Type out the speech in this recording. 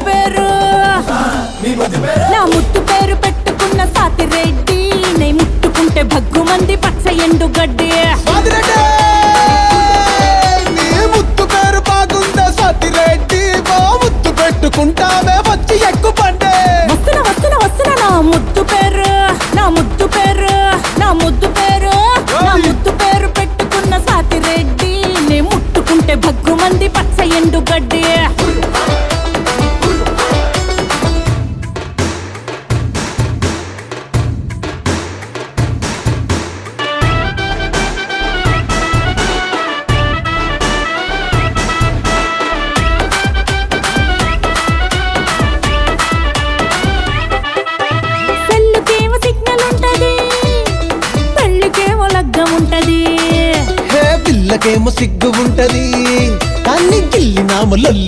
పేరు నా ముద్దు పేరు పెట్టుకున్న సాతిరెడ్డి నే ముట్టుకుంటే భగ్గుమంది పచ్చ ఎండు గడ్డి ముద్దు పేరు బాగుందా సాతిరెడ్డి ముద్దు పెట్టుకుంటామే వచ్చి ఎక్కువ పండే వస్తున్నా వస్తున్నా వస్తున్నా నా ముద్దు పేరు నా ముద్దు పేరు నా ముద్దు పేరు నా ముద్దు పేరు పెట్టుకున్న సాతిరెడ్డి నే ముట్టుకుంటే భగ్గుమంది పచ్చ ఎండు గడ్డి పిల్లకేమో సిగ్గు ఉంటది కానీ గిల్లి నామ లొల్లి